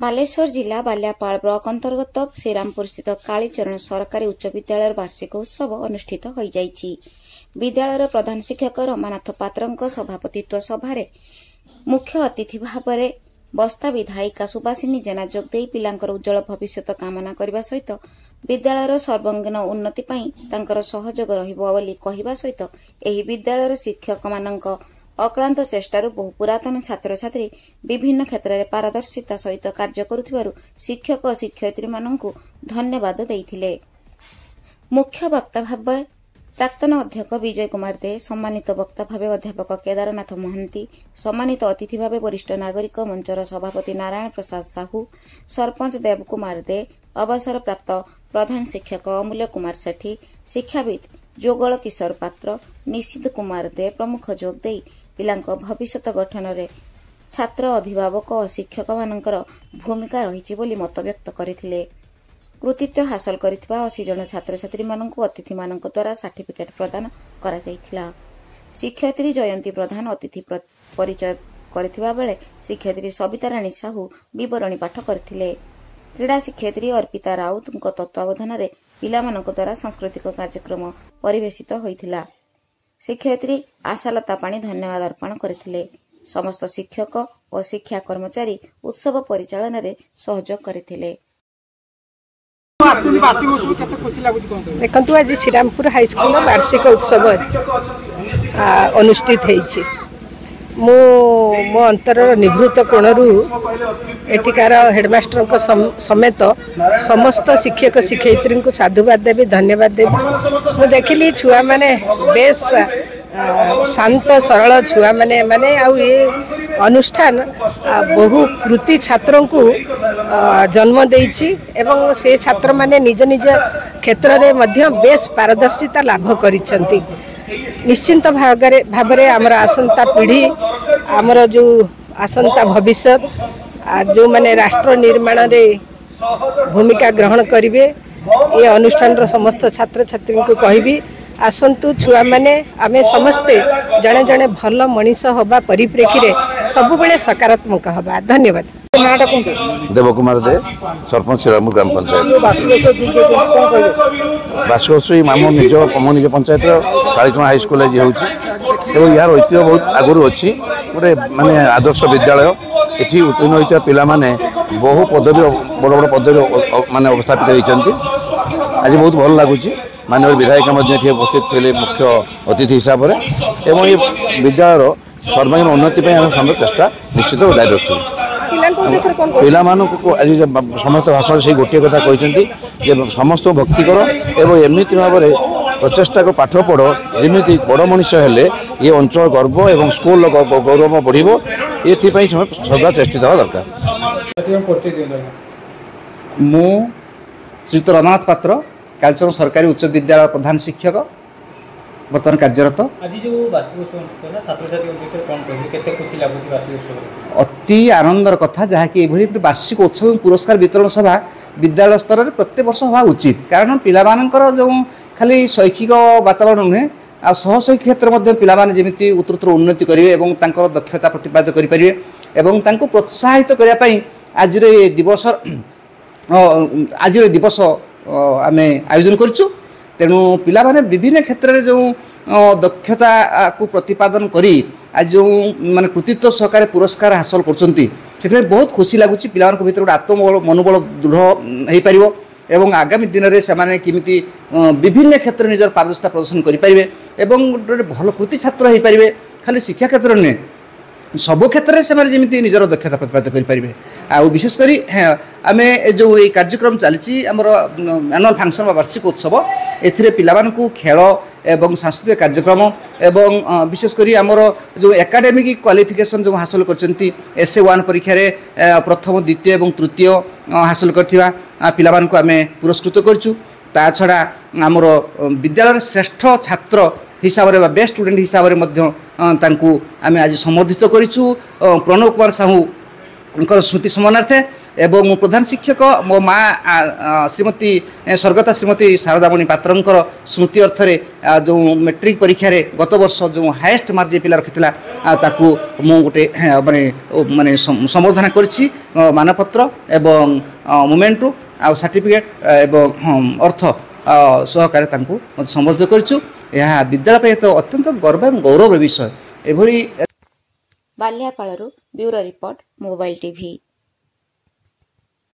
बालेश्वर जिला बाल्यापाल ब्लॉक अंतर्गत श्रीरामपुर स्थित कालीचरण सरकारी उच्च विद्यालय वार्षिक उत्सव अनुष्ठित हो जाइछि। विद्यालय प्रधान शिक्षक रमानाथ पात्र सभापतित्व सभार मुख्य अतिथि भाव में बस्ता विधायिका सुभाषिनी जेना जोगदे पिलांकर उज्जवल भविष्य कामना करने सहित विद्यालय सर्वांगीन उन्नति तांकर सहयोग रहिबो बोली कहवा सहित एही विद्यालय शिक्षक मानक अक्लांत चेष्टार बहु पुरातन छात्र छात्री विभिन्न क्षेत्र में पारदर्शिता सहित कार्य करुथिबारु शिक्षक और शिक्षयित्री मानकु धन्यवाद देइथिले। मुख्य वक्ता भाव प्राक्तन अध्यक्ष विजय कुमार दे, सम्मानित वक्ता भाव अध्यापक केदारनाथ महांती, सम्मानित अतिथि भाव वरिष्ठ नागरिक मंचर सभापति नारायण प्रसाद साहू, सरपंच देव कुमार दे, अवसर प्राप्त प्रधान शिक्षक अमूल्य कुमार सेठी, शिक्षाविद जोगल किशोर पात्र, निशित कुमार दे प्रमुख जोग दे पिलांक भविष्य गठन में छात्र अभिभावक और शिक्षक मानकर भूमिका रही बोली मत व्यक्त करथिले। कृतित्व हासिल करिथिबा 80 जन छात्र छात्री मानक अतिथि मानक द्वारा सर्टिफिकेट प्रदान करा जायथिला। शिक्षयित्री जयंती प्रधान अतिथि परिचय करथिबा बेले शिक्षयित्री सविता राणी साहू विवरणी पाठ करथिले। क्रीड़ा शिक्षयित्री अर्पिता राउत तत्वावधान में पिलामानक द्वारा सांस्कृतिक कार्यक्रम परिवेशित होइथिला। शिक्षयित्री आशालता पाणी धन्यवाद अर्पण करथिले। समस्त शिक्षक और शिक्षा कर्मचारी उत्सव परिचालन में सहयोग करथिले। देखंतु आज श्रीरामपुर हाईस्कूल वार्षिक उत्सव अनुष्ठित होइछि। मो अंतर निवृत्त कोणरू एटिकार हेडमास्टर समेत समस्त शिक्षक शिक्षयित्री को साधुवाद देवी धन्यवाद देवी। मु देखिली छुआ माने बेस शांत सरल छुआ माने माने आउ ये अनुष्ठान बहु कृति छात्रों को जन्म देइछि एवं से छात्र माने निज निज क्षेत्र में मध्य बेस पारदर्शिता लाभ करिसंती। निश्चिंत भावरे आमर आसंता पीढ़ी आमर जो आसंता भविष्य जो माने राष्ट्र निर्माण रे भूमिका ग्रहण करिवे ये अनुष्ठान समस्त छात्र छात्री को कहबी आसंतु छुआ माने आमे समस्ते जने जने भल मनीष होबा परिप्रेक्षी रे सब बेले सकारात्मक होबा। धन्यवाद। देव कुमार दे, सरपंच श्रीरामपुर ग्राम पंचायत। वार्षिकोत्सव मामू निज निज पंचायत कालीचरण हाईस्कूल यार ऐतिह्य बहुत आगुरी अच्छी गोटे माने आदर्श विद्यालय। ये उत्तीर्ण होता पिला माने बहु पदवी बड़ बड़ पदवी माने अवस्थापित होती। आज बहुत भल लगुच माननीय विधायक उपस्थित थे मुख्य अतिथि हिसाब से एवं ये विद्यालय सर्वांगीन उन्नति आम चेष्टा निश्चित जारी रखु। पिला आज समस्त भाषण से गोटे कथा कहते समस्त भक्ति कर एवं एमती भाव में प्रचेषा को पाठ पढ़ जमी बड़ मनीष हेले ये अंचल गर्व एवं स्कूल गौरव बढ़ ये सदा चेष्टित हवा दरकार। मु श्रीयुत रमानाथ पात्र कालीचरण सरकारी उच्च विद्यालय प्रधान शिक्षक बर्तमान कार्यरत। अति आनंदर कथा जहाँकि वार्षिक उत्सव पुरस्कार वितरण सभा विद्यालय स्तर में प्रत्येक वर्ष हवा उचित। कारण पिलामानंकर जो खाली शैक्षिक वातावरण नुहे आ सहशैक्षिक क्षेत्र में पिलामाने जेमिति उत्तरोत्तर उन्नति करेंगे और तांकर दक्षता प्रतिपादित करेंगे एवं तांको प्रोत्साहित करने आज दिवस आम आयोजन करूँ। तेणु पिला माने विभिन्न क्षेत्र में जो दक्षता को प्रतिपादन करी आज जो माने कृतित्व सहकार पुरस्कार हासिल कर बहुत खुशी लगुच। पिला भीतर गोटे आत्मबल मनोबल दृढ़ हो पार एवं आगामी दिन में से किमिति विभिन्न क्षेत्र निजर पारदर्शिता प्रदर्शन करेंगे एवं गोटे भल कृति छात्र हो पारे। खाली शिक्षा क्षेत्र नुहे सबु क्षेत्र में जमी निजर दक्षता प्रतिपादित करेंगे। विशेषकर आम जो ये कार्यक्रम चली एनुअल फंक्शन वार्षिक उत्सव ए पिलामानकु खेल एवं सांस्कृतिक कार्यक्रम एवं विशेषकर आमर जो एकाडेमिक क्वालिफिकेशन जो हासिल करछंती SA1 परीक्षा रे प्रथम द्वितीय एवं तृतीय हासिल करथिबा पिलामानकु आम पुरस्कृत करछु। ता छड़ा आमर विद्यालय श्रेष्ठ छात्र हिसाब से बेस्ट स्टूडेंट हिसाब से आम आज सम्बर्धित करूँ। प्रणव कुमार साहू स्मृति सम्मानार्थे एवं प्रधान शिक्षक मो माँ श्रीमती स्वर्गता श्रीमती शारदामणि पात्रंकर स्मृति अर्थ जो मैट्रिक परीक्षा रे गत वर्ष जो हाएस्ट मार्क जे पिला रखिथिला ताकू मु गोटे माने माने संबर्धना करछि मानपत्र एवं मोमेंटो आ सर्टिफिकेट एवं अर्थ सहकारे तांकू संबर्धित करछु। यह विद्यालय पे तो अत्यंत गर्व एवं गौरव विषय एभली बाल्यापाळरू ब्यूरो रिपोर्ट मोबाइल टीवी।